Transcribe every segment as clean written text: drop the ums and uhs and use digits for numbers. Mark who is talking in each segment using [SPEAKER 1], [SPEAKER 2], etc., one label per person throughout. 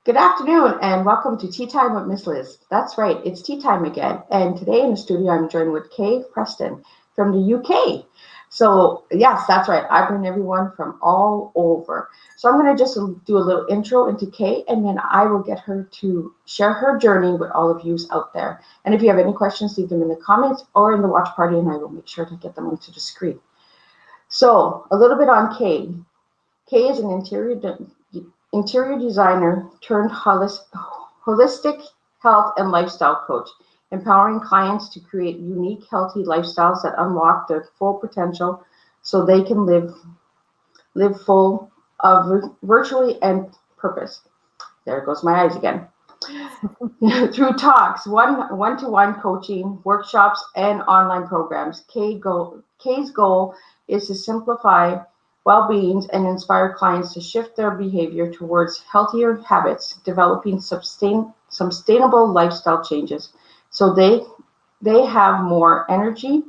[SPEAKER 1] Good afternoon and welcome to Tea Time with Miss Liz. That's right, it's tea time again. And today in the studio, I'm joined with Kaye Preston from the UK. So, yes, that's right, I bring everyone from all over. So, I'm going to just do a little intro into Kaye and then I will get her to share her journey with all of you out there. And if you have any questions, leave them in the comments or in the watch party and I will make sure to get them onto the screen. So, a little bit on Kaye. Kaye is an interior designer turned holistic health and lifestyle coach, empowering clients to create unique, healthy lifestyles that unlock their full potential so they can live full of virtually and purpose. There goes my eyes again. Through talks, one-to-one coaching, workshops, and online programs, Kaye's goal is to simplify well-being and inspire clients to shift their behavior towards healthier habits, developing sustainable lifestyle changes so they have more energy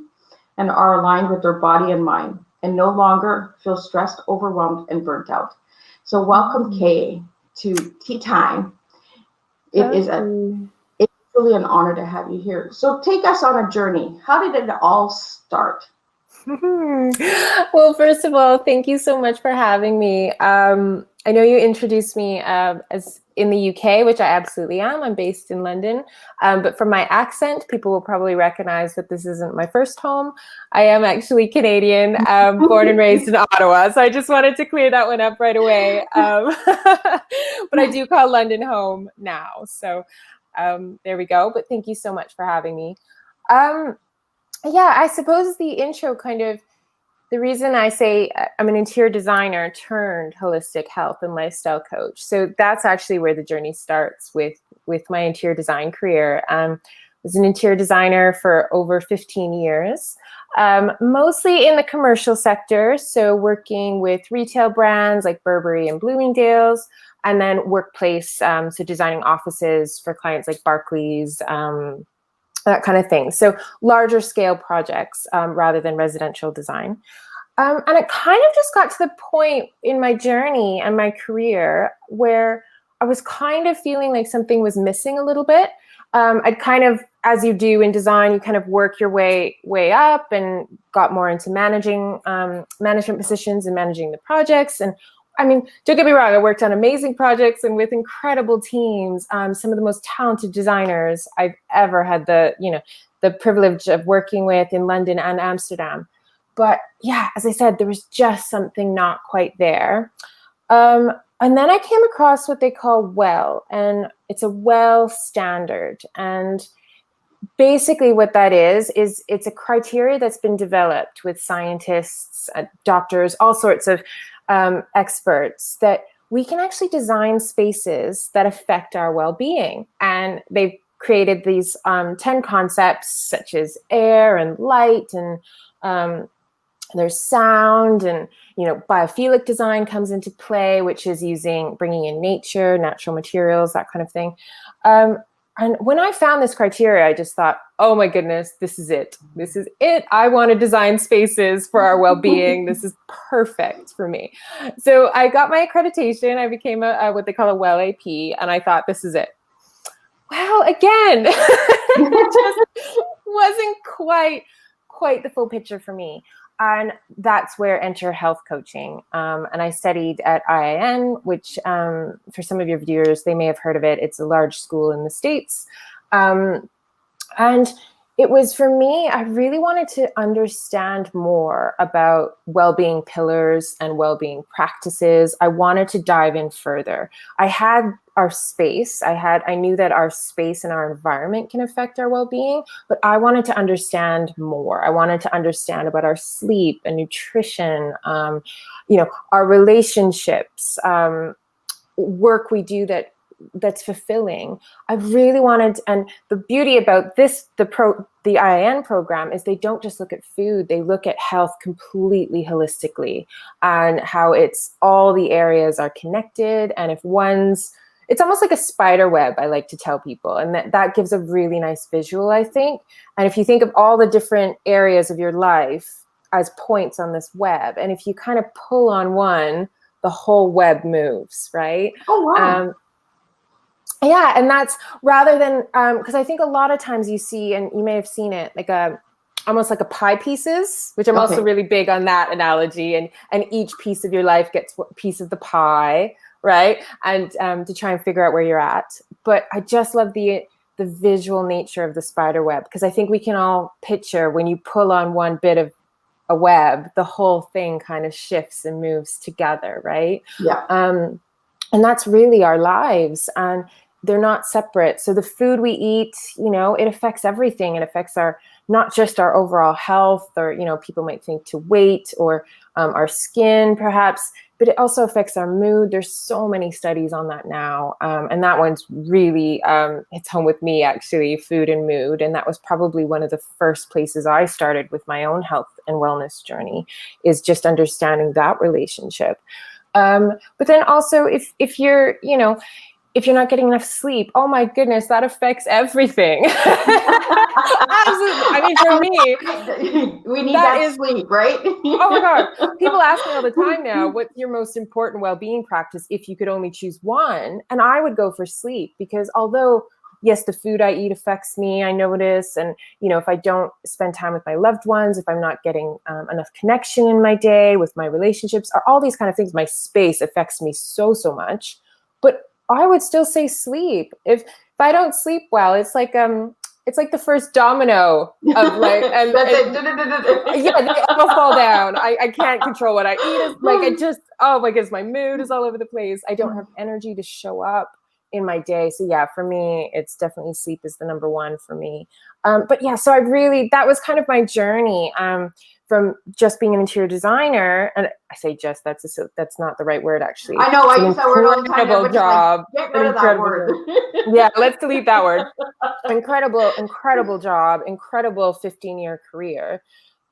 [SPEAKER 1] and are aligned with their body and mind and no longer feel stressed, overwhelmed, and burnt out. So welcome, Kaye, to Tea Time. It's really an honor to have you here. So take us on a journey. How did it all start?
[SPEAKER 2] Well, first of all, thank you so much for having me. I know you introduced me as in the UK, which I absolutely am. I'm based in London. But from my accent, people will probably recognize that this isn't my first home. I am actually Canadian, born and raised in Ottawa. So I just wanted to clear that one up right away. But I do call London home now. So there we go. But thank you so much for having me. Yeah, I suppose the intro the reason I say I'm an interior designer turned holistic health and lifestyle coach. So that's actually where the journey starts with my interior design career. I was an interior designer for over 15 years, mostly in the commercial sector. So working with retail brands like Burberry and Bloomingdale's, and then workplace, so designing offices for clients like Barclays, that kind of thing. So larger scale projects rather than residential design. And it kind of just got to the point in my journey and my career where I was kind of feeling like something was missing a little bit. I'd kind of, as you do in design, you kind of work your way up and got more into management positions and managing the projects. And I mean, don't get me wrong, I worked on amazing projects and with incredible teams, some of the most talented designers I've ever had the privilege of working with in London and Amsterdam. But yeah, as I said, there was just something not quite there. And then I came across what they call WELL, and it's a WELL standard. And basically what that is it's a criteria that's been developed with scientists, doctors, all sorts of experts, that we can actually design spaces that affect our well-being. And they've created these 10 concepts such as air and light, and there's sound, and biophilic design comes into play, which is bringing in nature, natural materials, that kind of thing. And when I found this criteria, I just thought, oh my goodness, this is it. This is it. I want to design spaces for our well-being. This is perfect for me. So I got my accreditation. I became what they call a WELL AP, and I thought, this is it. Well, again, it just wasn't quite the full picture for me. And that's where enter health coaching. And I studied at IIN, which for some of your viewers, they may have heard of it. It's a large school in the States. And it was, for me, I really wanted to understand more about well-being pillars and well-being practices. I wanted to dive in further. I had our space. I knew that our space and our environment can affect our well-being, but I wanted to understand more. I wanted to understand about our sleep and nutrition, our relationships, work we do that's fulfilling. I really wanted, and the beauty about the IIN program is they don't just look at food, they look at health completely holistically, and how it's all the areas are connected. And if it's almost like a spider web, I like to tell people, and that gives a really nice visual, I think. And if you think of all the different areas of your life as points on this web, and if you kind of pull on one, the whole web moves, right?
[SPEAKER 1] Oh, wow.
[SPEAKER 2] Yeah, and that's rather than because I think a lot of times you see, and you may have seen it, like almost like a pie pieces, which I'm also really big on that analogy, and each piece of your life gets a piece of the pie, right? And to try and figure out where you're at. But I just love the visual nature of the spider web, because I think we can all picture when you pull on one bit of a web, the whole thing kind of shifts and moves together, right?
[SPEAKER 1] Yeah.
[SPEAKER 2] And that's really our lives, and they're not separate. So the food we eat, it affects everything. It affects not just our overall health, or, people might think to weight, or our skin perhaps, but it also affects our mood. There's so many studies on that now. And that one's really, it's home with me, actually, food and mood. And that was probably one of the first places I started with my own health and wellness journey, is just understanding that relationship. But then also if you're, if you're not getting enough sleep, oh my goodness, that affects everything. Absolutely. I mean, for me,
[SPEAKER 1] we need that sleep, right?
[SPEAKER 2] Oh my God. People ask me all the time now, what's your most important well-being practice if you could only choose one? And I would go for sleep, because although, yes, the food I eat affects me, I notice. And, if I don't spend time with my loved ones, if I'm not getting enough connection in my day with my relationships, or all these kind of things, my space affects me so, so much. But I would still say sleep. If I don't sleep well, it's like the first domino of like, and yeah, they all fall down. I can't control what I eat. It's like oh my goodness, my mood is all over the place. I don't have energy to show up in my day. So yeah, for me, it's definitely sleep is the number one for me. But yeah, so that was kind of my journey. From just being an interior designer, and I say just, that's not the right word, actually.
[SPEAKER 1] I know, I use that word all the time.
[SPEAKER 2] Incredible job.
[SPEAKER 1] Get rid of that word.
[SPEAKER 2] Yeah, let's delete that word. Incredible job, incredible 15-year career.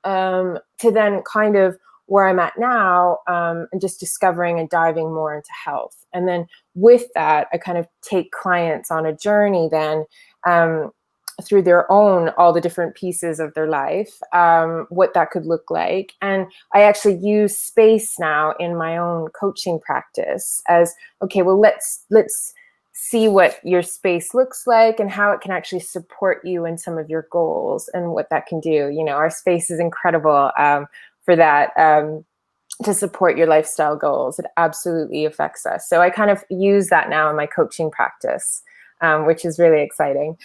[SPEAKER 2] To then kind of where I'm at now, and just discovering and diving more into health. And then with that, I kind of take clients on a journey then, through their own, all the different pieces of their life, what that could look like. And I actually use space now in my own coaching practice as, okay, well, let's see what your space looks like and how it can actually support you in some of your goals and what that can do. Our space is incredible for that, to support your lifestyle goals. It absolutely affects us. So I kind of use that now in my coaching practice, which is really exciting.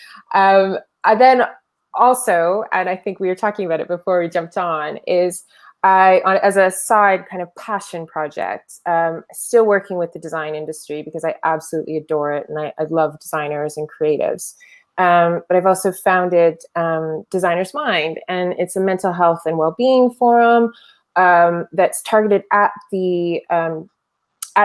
[SPEAKER 2] And then also, and I think we were talking about it before we jumped on, is as a side kind of passion project, still working with the design industry, because I absolutely adore it, and I love designers and creatives. But I've also founded Designer's Mind, and it's a mental health and well-being forum that's targeted at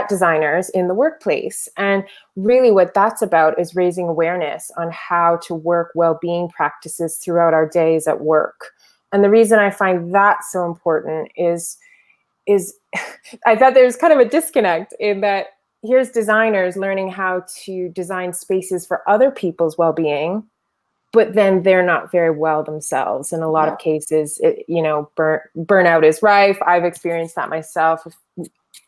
[SPEAKER 2] designers in the workplace. And really what that's about is raising awareness on how to work well-being practices throughout our days at work. And the reason I find that so important is I thought there's kind of a disconnect in that here's designers learning how to design spaces for other people's well-being, but then they're not very well themselves. In a lot of cases, burnout is rife. I've experienced that myself a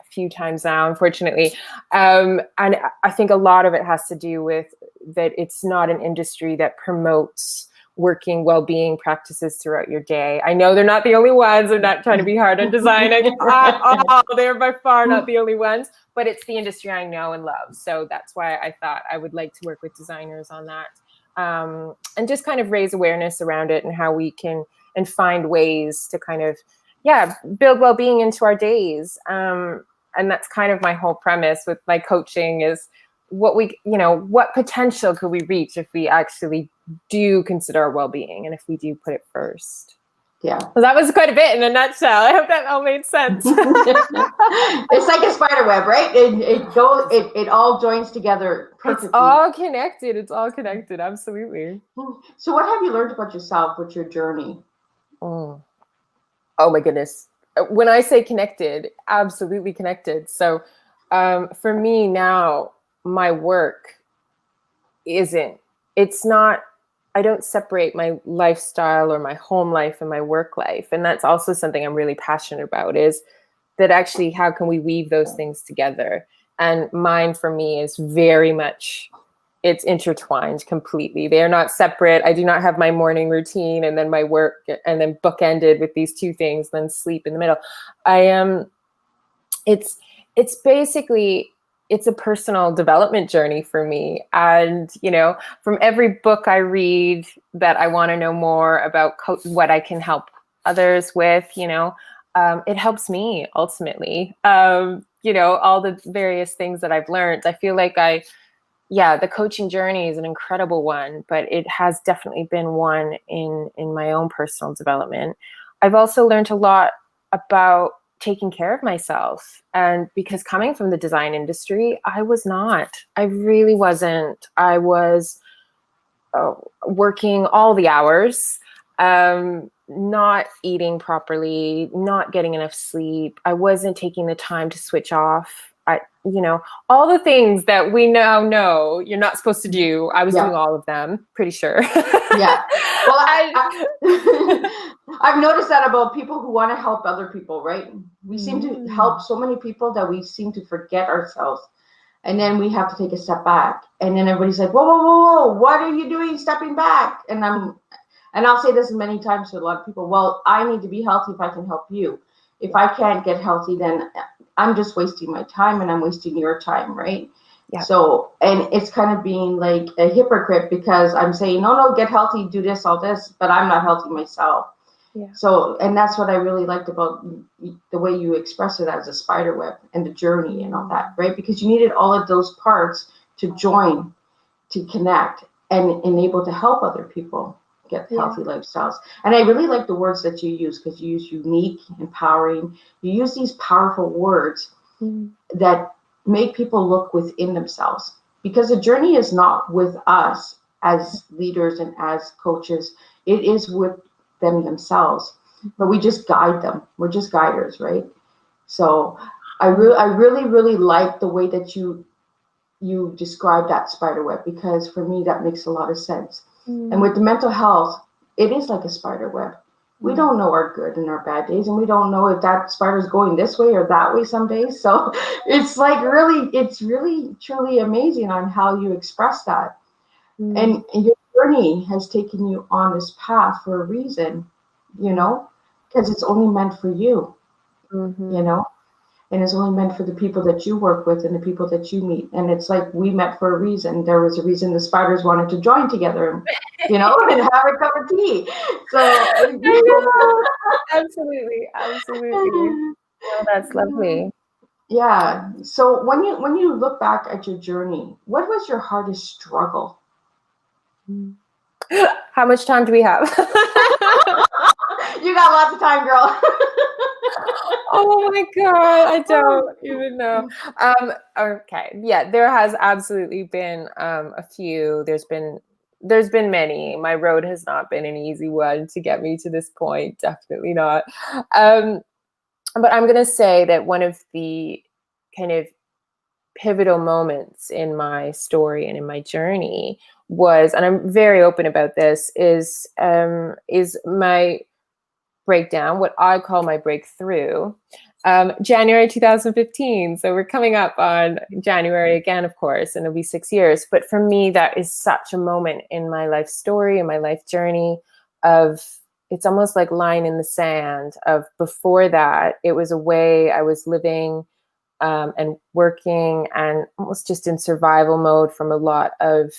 [SPEAKER 2] few times now, unfortunately. And I think a lot of it has to do with that it's not an industry that promotes working well-being practices throughout your day. I know they're not the only ones. I'm not trying to be hard on designing at all. They're by far not the only ones, but it's the industry I know and love. So that's why I thought I would like to work with designers on that, and just kind of raise awareness around it and how we can and find ways to kind of, build well-being into our days. And that's kind of my whole premise with my coaching is what potential could we reach if we actually do consider our well-being and if we do put it first.
[SPEAKER 1] Yeah.
[SPEAKER 2] So that was quite a bit in a nutshell. I hope that all made sense.
[SPEAKER 1] It's like a spider web, right? It all joins together perfectly.
[SPEAKER 2] It's all connected. Absolutely.
[SPEAKER 1] So what have you learned about yourself with your journey?
[SPEAKER 2] Oh my goodness. When I say connected, absolutely connected. So for me now, my work I don't separate my lifestyle or my home life and my work life. And that's also something I'm really passionate about, is that actually how can we weave those things together? And mine for me is very much it's intertwined completely. They are not separate. I do not have my morning routine and then my work and then bookended with these two things, then sleep in the middle. I am, it's basically, it's a personal development journey for me. And, you know, from every book I read that I want to know more about what I can help others with, you know, it helps me ultimately. You know, all the various things that I've learned, I feel like the coaching journey is an incredible one, but it has definitely been one in my own personal development. I've also learned a lot about taking care of myself. And because coming from the design industry, I really wasn't. I was working all the hours, not eating properly, not getting enough sleep. I wasn't taking the time to switch off. You know, all the things that we now know you're not supposed to do. I was doing all of them, pretty sure.
[SPEAKER 1] Yeah. Well, I've noticed that about people who want to help other people, right? We seem to help so many people that we seem to forget ourselves. And then we have to take a step back. And then everybody's like, whoa, whoa, whoa, whoa, what are you doing stepping back? And I'll say this many times to a lot of people, well, I need to be healthy if I can help you. If I can't get healthy, then I'm just wasting my time and I'm wasting your time, right? Yeah. So, and it's kind of being like a hypocrite because I'm saying, no, get healthy, do this, all this, but I'm not healthy myself. Yeah. So, and that's what I really liked about the way you express it as a spider web and the journey and all that, right? Because you needed all of those parts to join, to connect, and enable to help other people get healthy lifestyles. And I really like the words that you use, because you use unique, empowering. You use these powerful words that make people look within themselves, because the journey is not with us as leaders and as coaches. It is with them themselves, but we just guide them. We're just guiders, right? So I really like the way that you describe that spider web, because for me that makes a lot of sense. And with the mental health, it is like a spider web. We don't know our good and our bad days, and we don't know if that spider's going this way or that way some days. So it's like it's really truly amazing on how you express that. And your journey has taken you on this path for a reason, you know, because it's only meant for you, you know, and it's only meant for the people that you work with and the people that you meet. And it's like, we met for a reason. There was a reason the spiders wanted to join together, and, you know, and have a cup of tea. So
[SPEAKER 2] absolutely. Oh, that's lovely.
[SPEAKER 1] Yeah. So when you look back at your journey, what was your hardest struggle?
[SPEAKER 2] How much time do we have?
[SPEAKER 1] You got lots of time, girl.
[SPEAKER 2] Oh my God, I don't even know. Okay, yeah, there has absolutely been a few. There's been many. My road has not been an easy one to get me to this point. Definitely not. But I'm gonna say that one of the kind of pivotal moments in my story and in my journey was, and I'm very open about this, is my breakdown, what I call my breakthrough, January 2015. So we're coming up on January again, of course, and it'll be 6 years. But for me, that is such a moment in my life story, in my life journey of, it's almost like line in the sand of, before that, it was a way I was living and working and almost just in survival mode from a lot of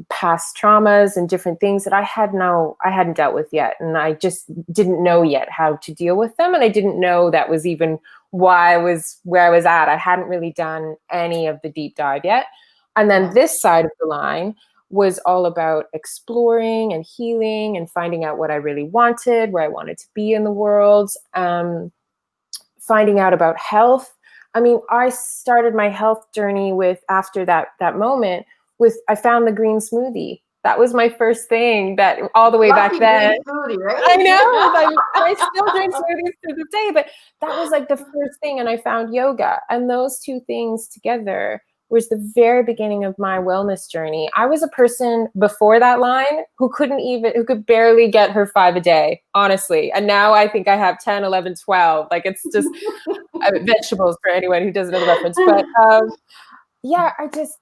[SPEAKER 2] past traumas and different things that I hadn't dealt with yet. And I just didn't know yet how to deal with them. And I didn't know that was even why I was where I was at. I hadn't really done any of the deep dive yet. And then this side of the line was all about exploring and healing and finding out what I really wanted, where I wanted to be in the world, finding out about health. I mean, I started my health journey after that moment, I found the green smoothie. That was my first thing, that all the way back then.
[SPEAKER 1] Smoothie, right?
[SPEAKER 2] I know. I still drink smoothies to this day, but that was like the first thing. And I found yoga. And those two things together was the very beginning of my wellness journey. I was a person before that line who could barely get her 5 a day, honestly. And now I think I have 10, 11, 12. Like, it's just vegetables for anyone who doesn't know the reference. But Yeah,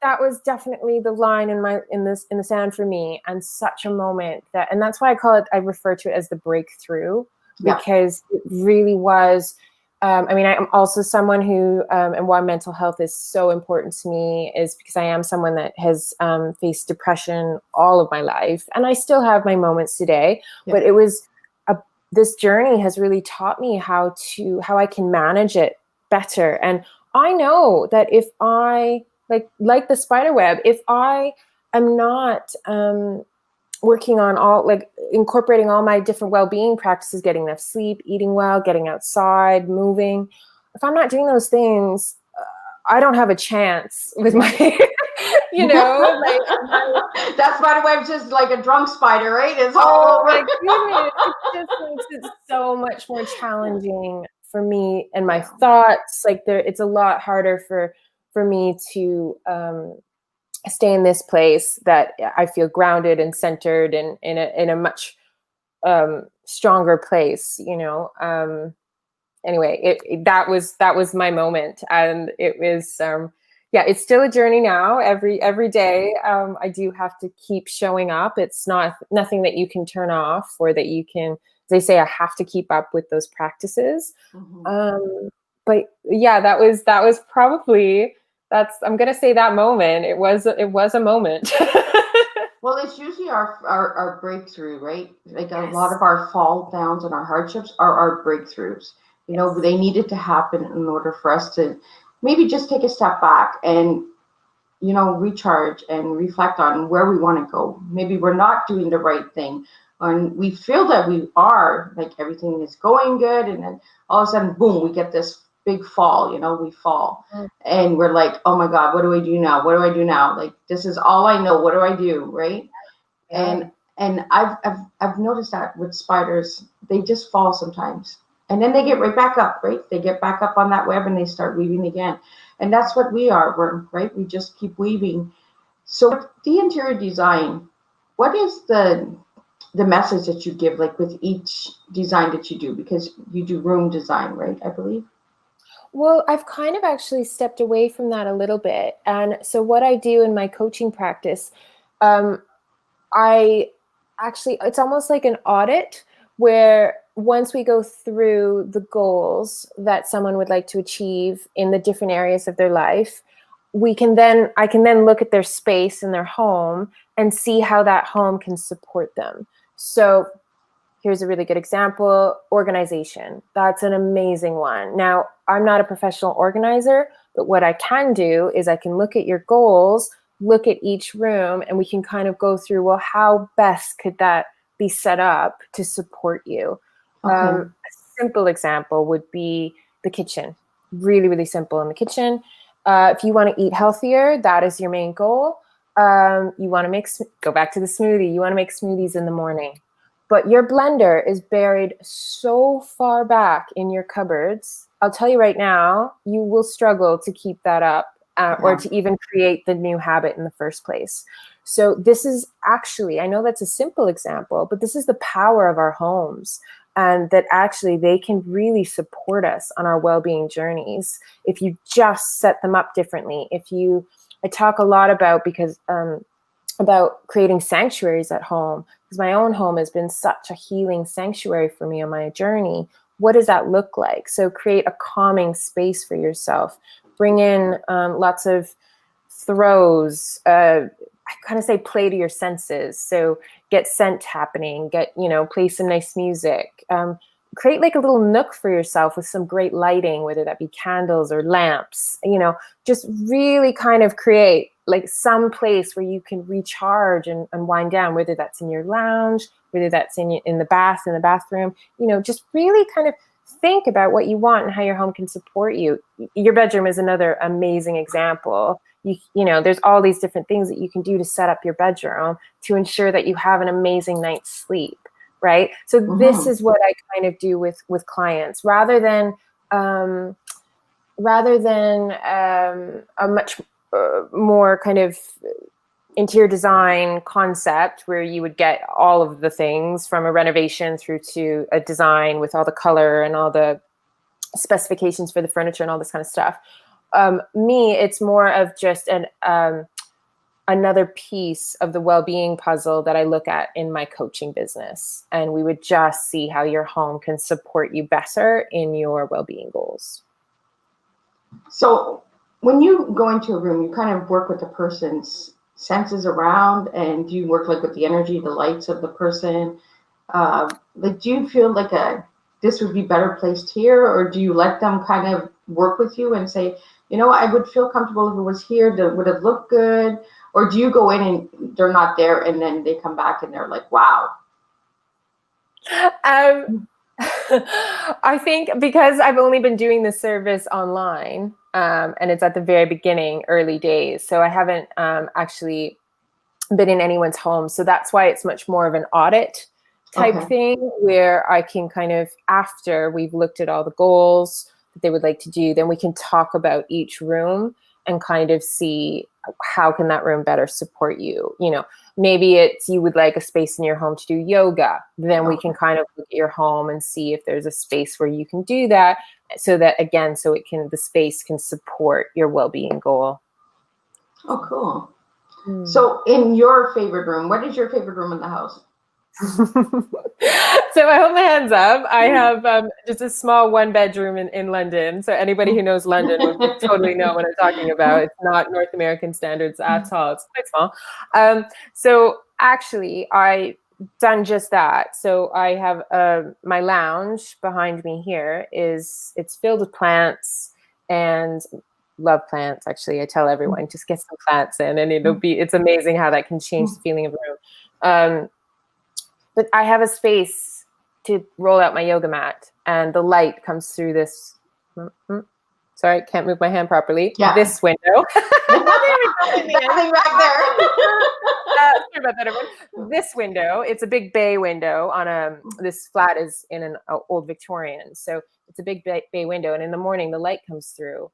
[SPEAKER 2] that was definitely the line in the sand for me, and such a moment and that's why I refer to it as the breakthrough,
[SPEAKER 1] Yeah.
[SPEAKER 2] because it really was. I mean, I'm also someone who, and why mental health is so important to me is because I am someone that has faced depression all of my life, and I still have my moments today.
[SPEAKER 1] Yeah.
[SPEAKER 2] But it was this journey has really taught me how I can manage it better, and I know that if I like the spider web, if I am not working on incorporating all my different well-being practices, getting enough sleep, eating well, getting outside, moving, if I'm not doing those things, I don't have a chance with my,
[SPEAKER 1] that spider web's just like a drunk spider, right? It's all
[SPEAKER 2] oh
[SPEAKER 1] over.
[SPEAKER 2] my goodness, it just makes it so much more challenging for me and my thoughts. It's a lot harder for me to stay in this place that I feel grounded and centered and in a much stronger place, anyway, that was my moment, and it was yeah, it's still a journey now. Every day, I do have to keep showing up. It's nothing that you can turn off, or that you can. They say I have to keep up with those practices. But yeah, that was probably I'm gonna say that moment. It was a moment.
[SPEAKER 1] Well, it's usually our breakthrough, right? Like a
[SPEAKER 2] Yes.
[SPEAKER 1] lot of our fall downs and our hardships are our breakthroughs.
[SPEAKER 2] Yes.
[SPEAKER 1] They needed to happen in order for us to maybe just take a step back and, recharge and reflect on where we want to go. Maybe we're not doing the right thing, and we feel that we are, like everything is going good, and then all of a sudden, boom, we get this big fall. We fall, and we're like, oh my God, what do I do now? What do I do now? Like, this is all I know. What do I do, right?
[SPEAKER 2] Yeah.
[SPEAKER 1] And I've noticed that with spiders, they just fall sometimes, and then they get right back up, right? They get back up on that web and they start weaving again, and that's what we are. Right. We just keep weaving. So with the interior design, what is the message that you give, like with each design that you do, because you do room design, right? I believe.
[SPEAKER 2] Well, I've kind of actually stepped away from that a little bit, and so what I do in my coaching practice, I actually, it's almost like an audit where once we go through the goals that someone would like to achieve in the different areas of their life, I can then look at their space in their home and see how that home can support them. So here's a really good example: organization. That's an amazing one. Now, I'm not a professional organizer, but what I can do is I can look at your goals, look at each room, and we can kind of go through, well, how best could that be set up to support you?
[SPEAKER 1] Okay.
[SPEAKER 2] A simple example would be the kitchen. Really, really simple in the kitchen. If you want to eat healthier, that is your main goal. You want to go back to the smoothie. You want to make smoothies in the morning, but your blender is buried so far back in your cupboards. I'll tell you right now, you will struggle to keep that up or to even create the new habit in the first place. So this is actually, I know that's a simple example, but this is the power of our homes, and that actually they can really support us on our well-being journeys if you just set them up differently. I talk a lot about creating sanctuaries at home, because my own home has been such a healing sanctuary for me on my journey. What does that look like? So create a calming space for yourself. Bring in lots of throws. I kind of say play to your senses. So get scent happening, play some nice music. Create like a little nook for yourself with some great lighting, whether that be candles or lamps, just really kind of create like some place where you can recharge and wind down, whether that's in your lounge, whether that's in the bathroom, just really kind of think about what you want and how your home can support you. Your bedroom is another amazing example. There's all these different things that you can do to set up your bedroom to ensure that you have an amazing night's sleep, right? So this is what I kind of do with clients, rather than a much more kind of interior design concept where you would get all of the things from a renovation through to a design with all the color and all the specifications for the furniture and all this kind of stuff. me, it's more of just another piece of the well-being puzzle that I look at in my coaching business. And we would just see how your home can support you better in your well-being goals.
[SPEAKER 1] So when you go into a room, you kind of work with the person's senses around, and do you work like with the energy, the lights of the person? Like, do you feel like this would be better placed here, or do you let them kind of work with you and say, you know, I would feel comfortable if it was here. Would it look good? Or do you go in and they're not there, and then they come back and they're like, wow?
[SPEAKER 2] I think because I've only been doing this service online, and it's at the very beginning, early days. So I haven't actually been in anyone's home. So that's why it's much more of an audit type thing, where I can kind of, after we've looked at all the goals that they would like to do, then we can talk about each room and kind of see how can that room better support you. You know, maybe it's you would like a space in your home to do yoga. Then we can kind of look at your home and see if there's a space where you can do that, so that, again, so it can, the space can support your well-being goal.
[SPEAKER 1] Oh, cool. So in your favorite room, what is your favorite room in the house?
[SPEAKER 2] So I hold my hands up. I have just a small 1-bedroom in London. So anybody who knows London would totally know what I'm talking about. It's not North American standards at all. It's quite small. So actually, I've done just that. So I have my lounge behind me here it's filled with plants, and love plants. Actually, I tell everyone, just get some plants in, and it's amazing how that can change the feeling of the room. But I have a space to roll out my yoga mat, and the light comes through this. Sorry, can't move my hand properly. Yeah. This window.
[SPEAKER 1] Nothing back there.
[SPEAKER 2] Sorry about that, everyone. This window, it's a big bay window on this flat is in an old Victorian. So it's a big bay window. And in the morning, the light comes through,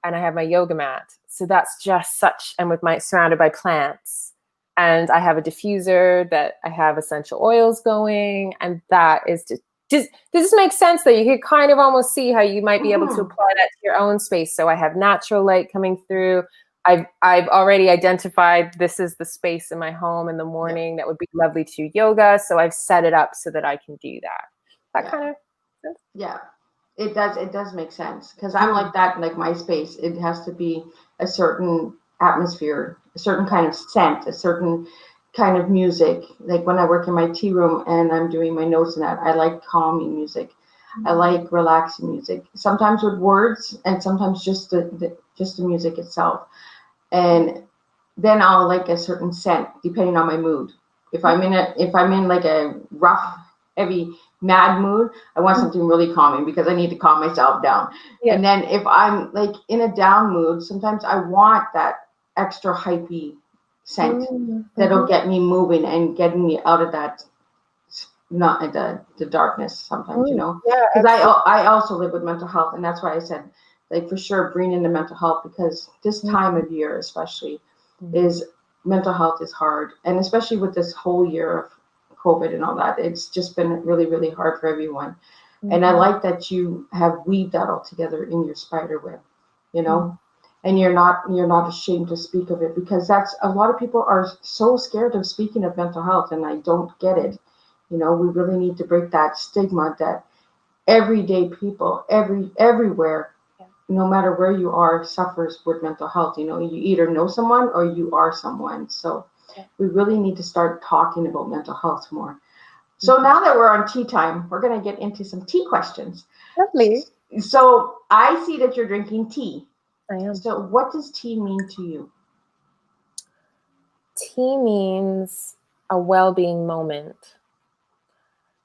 [SPEAKER 2] and I have my yoga mat. So that's just such, and surrounded by plants. And I have a diffuser that I have essential oils going. And that is does this make sense that you could kind of almost see how you might be able to apply that to your own space? So I have natural light coming through. I've already identified this is the space in my home in the morning that would be lovely to do yoga. So I've set it up so that I can do that. That kind of sense?
[SPEAKER 1] Yeah, it does. It does make sense, because I'm like that. Like my space, it has to be a certain atmosphere, a certain kind of scent, a certain kind of music. Like when I work in my tea room and I'm doing my notes and that, I like calming music. I like relaxing music. Sometimes with words, and sometimes just the music itself. And then I'll like a certain scent depending on my mood. If I'm in like a rough, heavy, mad mood, I want something really calming because I need to calm myself down. Yeah. And then if I'm like in a down mood, sometimes I want that extra hypey scent that'll get me moving and getting me out of that, not the darkness sometimes, you know. Because I also live with mental health, and that's why I said, like, for sure bring in the mental health, because this time of year especially is mental health is hard, and especially with this whole year of COVID and all that, it's just been really, really hard for everyone. And I like that you have weaved that all together in your spider web, you know. And you're not ashamed to speak of it, because that's, a lot of people are so scared of speaking of mental health, and I don't get it. You know, we really need to break that stigma that everyday people everywhere, no matter where you are, suffers with mental health. You know, you either know someone or you are someone. So we really need to start talking about mental health more. So now that we're on tea time, we're going to get into some tea questions.
[SPEAKER 2] Lovely.
[SPEAKER 1] So I see that you're drinking tea.
[SPEAKER 2] I am.
[SPEAKER 1] So what does tea mean to you?
[SPEAKER 2] Tea means a well-being moment.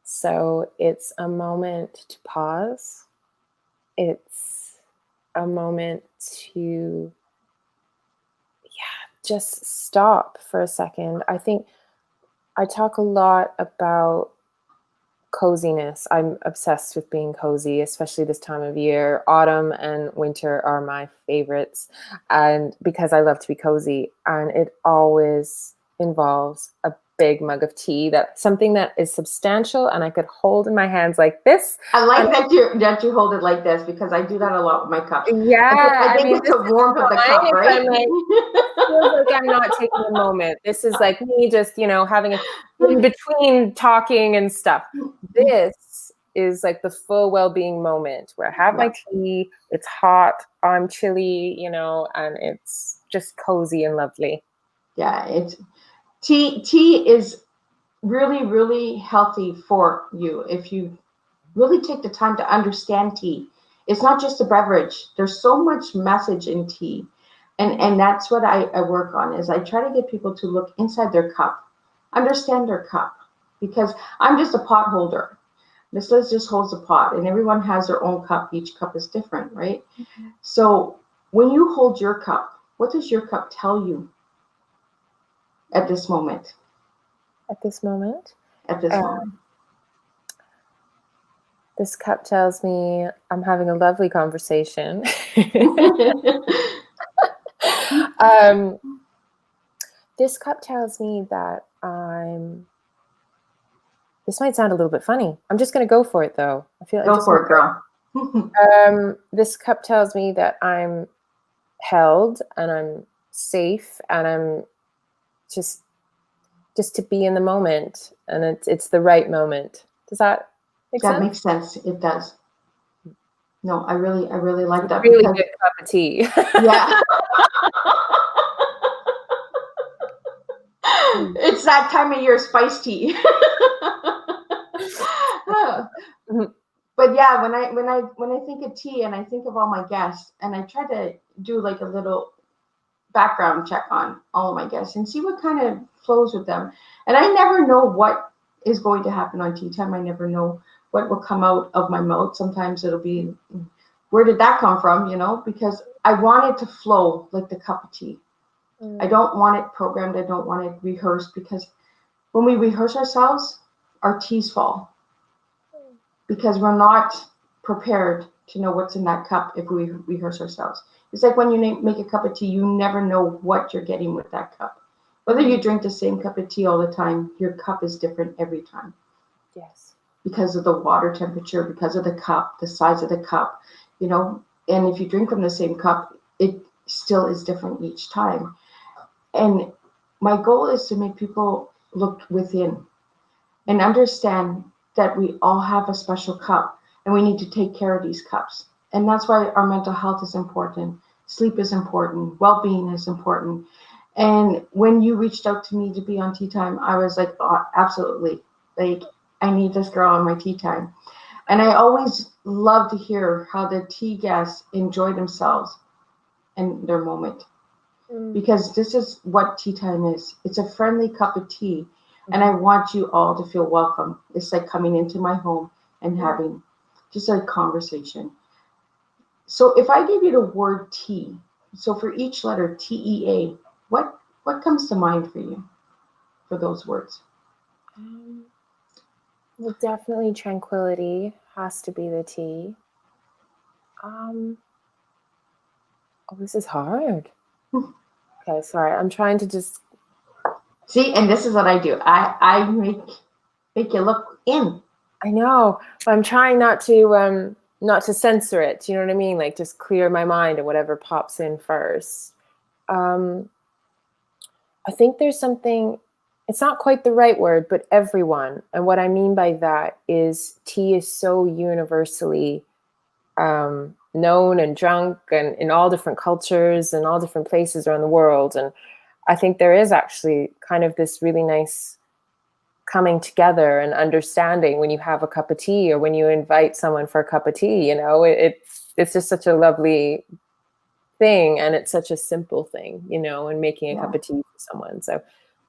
[SPEAKER 2] So it's a moment to pause. It's a moment to, just stop for a second. I think I talk a lot about coziness. I'm obsessed with being cozy, especially this time of year. Autumn and winter are my favorites, and because I love to be cozy, and it always involves a big mug of tea, something that is substantial and I could hold in my hands like this.
[SPEAKER 1] I like that you hold it like this, because I do that a lot with my cups.
[SPEAKER 2] Yeah,
[SPEAKER 1] I think it's the warmth of the cup, right?
[SPEAKER 2] I'm like, it feels like I'm not taking a moment. This is like me just, having in between talking and stuff. This is like the full well-being moment where I have my tea, it's hot, I'm chilly, and it's just cozy and lovely.
[SPEAKER 1] Yeah, it's tea is really, really healthy for you if you really take the time to understand tea. It's not just a beverage. There's so much message in tea. And that's what I work on, is I try to get people to look inside their cup, understand their cup, because I'm just a pot holder. Miss Liz just holds a pot, and everyone has their own cup. Each cup is different, right? Mm-hmm. So when you hold your cup, what does your cup tell you at this moment?
[SPEAKER 2] At this moment?
[SPEAKER 1] At this moment.
[SPEAKER 2] This cup tells me I'm having a lovely conversation. This cup tells me that this might sound a little bit funny. I'm just going to go for it, though.
[SPEAKER 1] Go for it, girl.
[SPEAKER 2] This cup tells me that I'm held and I'm safe and I'm just to be in the moment, and it's the right moment. Does that make sense?
[SPEAKER 1] That makes sense. It does. No, I really like that.
[SPEAKER 2] Really good cup of tea.
[SPEAKER 1] Yeah. It's that time of year, spiced tea. But yeah, when I think of tea and I think of all my guests, and I try to do like a little background check on all of my guests and see what kind of flows with them. And I never know what is going to happen on Tea Time. I never know what will come out of my mouth. Sometimes it'll be, where did that come from? Because I want it to flow like the cup of tea. I don't want it programmed. I don't want it rehearsed, because when we rehearse ourselves, our teas fall, because we're not prepared to know what's in that cup if we rehearse ourselves. It's like when you make a cup of tea, you never know what you're getting with that cup. Whether you drink the same cup of tea all the time, your cup is different every time.
[SPEAKER 2] Yes.
[SPEAKER 1] Because of the water temperature, because of the cup, the size of the cup, and if you drink from the same cup, it still is different each time. And my goal is to make people look within and understand that we all have a special cup, and we need to take care of these cups. And that's why our mental health is important. Sleep is important. Well-being is important. And when you reached out to me to be on Tea Time, I was like, oh, absolutely. Like, I need this girl on my Tea Time. And I always love to hear how the tea guests enjoy themselves and their moment. Because this is what Tea Time is. It's a friendly cup of tea. And I want you all to feel welcome. It's like coming into my home and having just a conversation. So if I gave you the word tea, so for each letter, TEA, what comes to mind for you for those words?
[SPEAKER 2] Well, definitely tranquility has to be the T. Oh, this is hard. Okay, sorry. I'm trying to just
[SPEAKER 1] see, and this is what I do. I make you look in.
[SPEAKER 2] I know, but I'm trying not to censor it. You know what I mean? Like, just clear my mind and whatever pops in first. I think there's something. It's not quite the right word, but everyone. And what I mean by that is tea is so universally known and drunk, and in all different cultures and all different places around the world. And I think there is actually kind of this really nice coming together and understanding when you have a cup of tea, or when you invite someone for a cup of tea. It's just such a lovely thing, and it's such a simple thing, and making a cup of tea for someone. So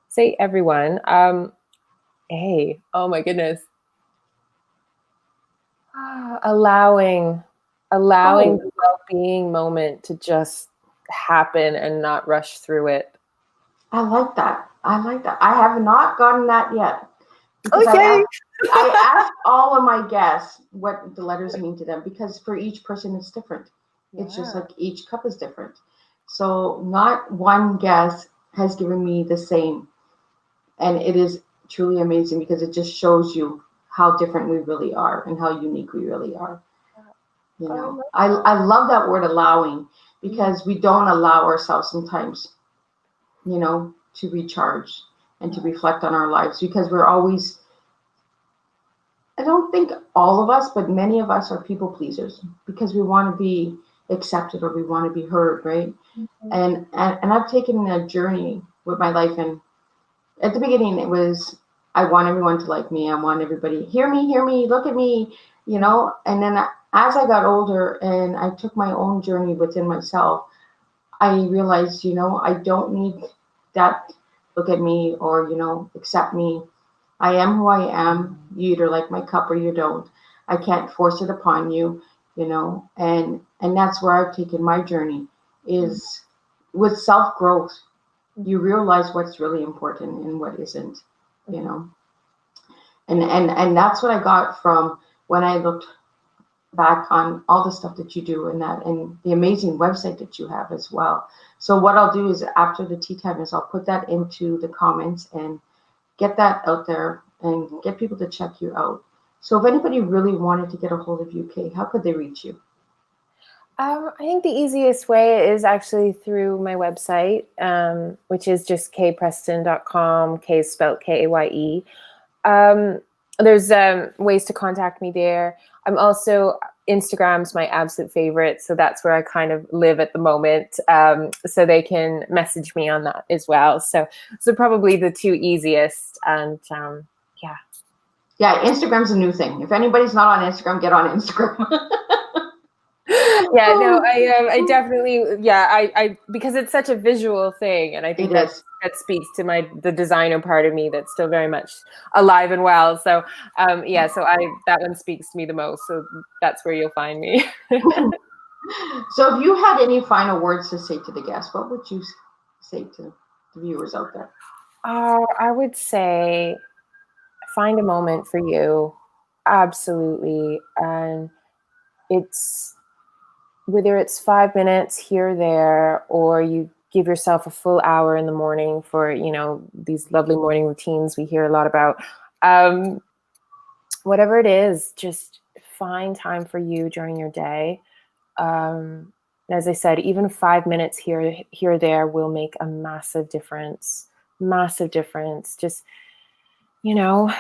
[SPEAKER 2] say everyone. Hey, oh my goodness. Allowing the well-being moment to just happen and not rush through it.
[SPEAKER 1] I like that. I have not gotten that yet.
[SPEAKER 2] Okay.
[SPEAKER 1] I ask all of my guests what the letters mean to them, because for each person it's different. Yeah. It's just like each cup is different. So not one guest has given me the same. And it is truly amazing because it just shows you how different we really are and how unique we really are. You know, I love that word allowing, because we don't allow ourselves sometimes, you know, to recharge and to reflect on our lives, because we're always, I don't think all of us, but many of us are people pleasers because we want to be accepted or we want to be heard, right? And I've taken a journey with my life, and at the beginning it was, I want everyone to like me. I want everybody, hear me, look at me, you know. And then as I got older and I took my own journey within myself, I realized, you know, I don't need that look at me or, you know, accept me. I am who I am. You either like my cup or you don't. I can't force it upon you, you know. And that's where I've taken my journey, is with self-growth. You realize what's really important and what isn't, you know. And that's what I got from when I looked back on all the stuff that you do, and the amazing website that you have as well. So what I'll do is, after the tea time, is I'll put that into the comments and get that out there and get people to check you out. So if anybody really wanted to get a hold of you, Kaye, how could they reach you?
[SPEAKER 2] I think the easiest way is actually through my website, which is just kayepreston.com. Kaye is spelled Kaye. There's ways to contact me there. I'm also, Instagram's my absolute favorite, so that's where I kind of live at the moment. So they can message me on that as well. So probably the two easiest. And yeah.
[SPEAKER 1] Yeah, Instagram's a new thing. If anybody's not on Instagram, get on Instagram.
[SPEAKER 2] Yeah, no, I definitely, yeah, I because it's such a visual thing, and I think that speaks to the designer part of me that's still very much alive and well. So yeah, so that one speaks to me the most. So that's where you'll find me.
[SPEAKER 1] So if you had any final words to say to the guests, what would you say to the viewers out there?
[SPEAKER 2] I would say find a moment for you. Absolutely. And it's, whether it's 5 minutes here or there, or you give yourself a full hour in the morning for, you know, these lovely morning routines we hear a lot about. Whatever it is, just find time for you during your day. As I said, even 5 minutes here or there will make a massive difference. Massive difference. Just, you know,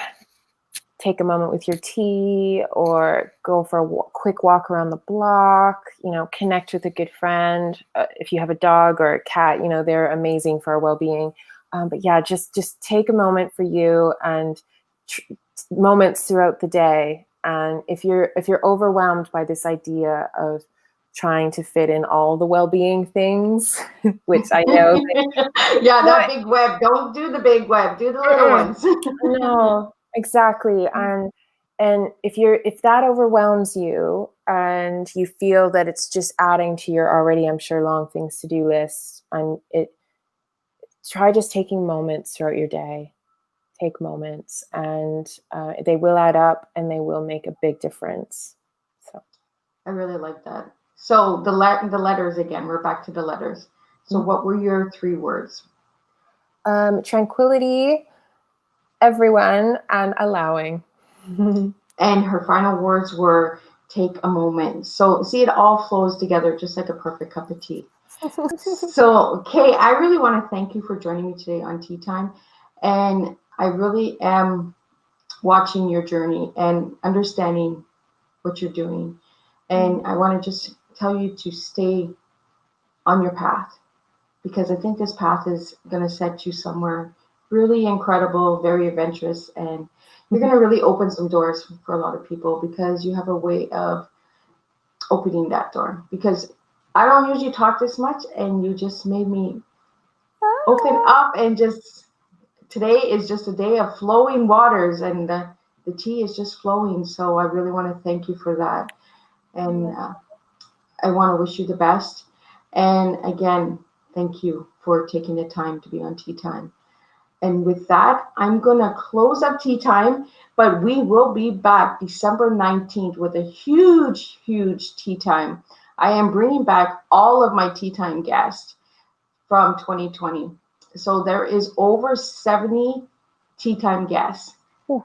[SPEAKER 2] take a moment with your tea, or go for a quick walk around the block, you know, connect with a good friend. If you have a dog or a cat, you know, they're amazing for our well-being. But yeah, just take a moment for you, and moments throughout the day. And if you're overwhelmed by this idea of trying to fit in all the well-being things, which I know.
[SPEAKER 1] Yeah, that big web. Don't do the big web. Do the little ones.
[SPEAKER 2] No, exactly. And if that overwhelms you and you feel that it's just adding to your already, I'm sure, long things to do list, and try just taking moments throughout your day. Take moments, and they will add up, and they will make a big difference. So
[SPEAKER 1] I really like that. So the letters again. We're back to the letters. So what were your 3 words?
[SPEAKER 2] Tranquility, everyone, and allowing.
[SPEAKER 1] And her final words were, take a moment. So see, it all flows together just like a perfect cup of tea. So Kaye, I really want to thank you for joining me today on Tea Time. And I really am watching your journey and understanding what you're doing. And I want to just tell you to stay on your path, because I think this path is going to set you somewhere really incredible, very adventurous, and you're going to really open some doors for a lot of people, because you have a way of opening that door. Because I don't usually talk this much, and you just made me open up, and just today is just a day of flowing waters, and the tea is just flowing. So I really want to thank you for that. And I want to wish you the best. And again, thank you for taking the time to be on Tea Time. And with that, I'm going to close up Tea Time, but we will be back December 19th with a huge, huge Tea Time. I am bringing back all of my Tea Time guests from 2020. So there is over 70 tea time guests.
[SPEAKER 2] Ooh.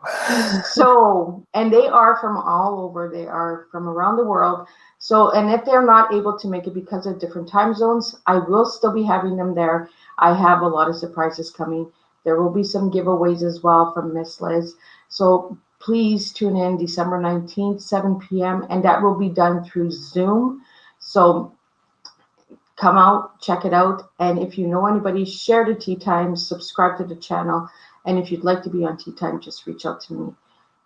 [SPEAKER 1] So, and they are from all over, they are from around the world. So, and if they're not able to make it because of different time zones, I will still be having them there. I have a lot of surprises coming. There will be some giveaways as well from Miss Liz. So please tune in December 19th, 7 p.m. And that will be done through Zoom. So come out, check it out. And if you know anybody, share the Tea Time, subscribe to the channel. And if you'd like to be on Tea Time, just reach out to me.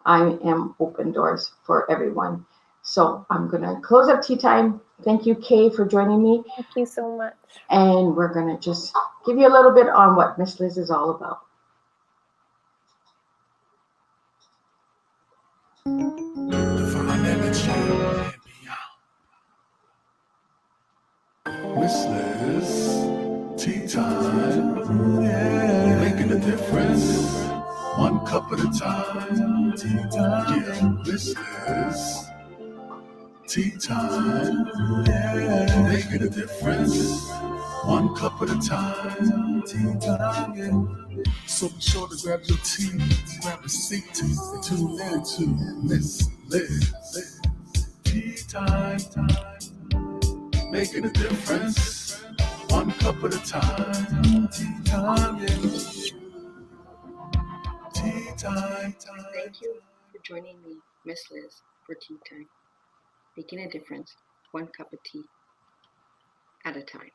[SPEAKER 1] I am open doors for everyone. So I'm going to close up Tea Time. Thank you, Kaye, for joining me.
[SPEAKER 2] Thank you so much.
[SPEAKER 1] And we're going to just give you a little bit on what Miss Liz is all about.
[SPEAKER 3] Divine energy and beyond. Miss Liz, tea time, yeah, making a difference. One cup at a time, tea time, yeah. Miss Liz, tea time, yeah, making a difference. One cup at a time, tea time, yeah. So be sure to grab your tea, grab a seat, tune in to Miss Liz. Tea time, making a difference. One cup at a time, tea time, yeah. Tea time.
[SPEAKER 1] Thank you for joining me, Miss Liz, for Tea Time. Making a difference, one cup of tea at a time.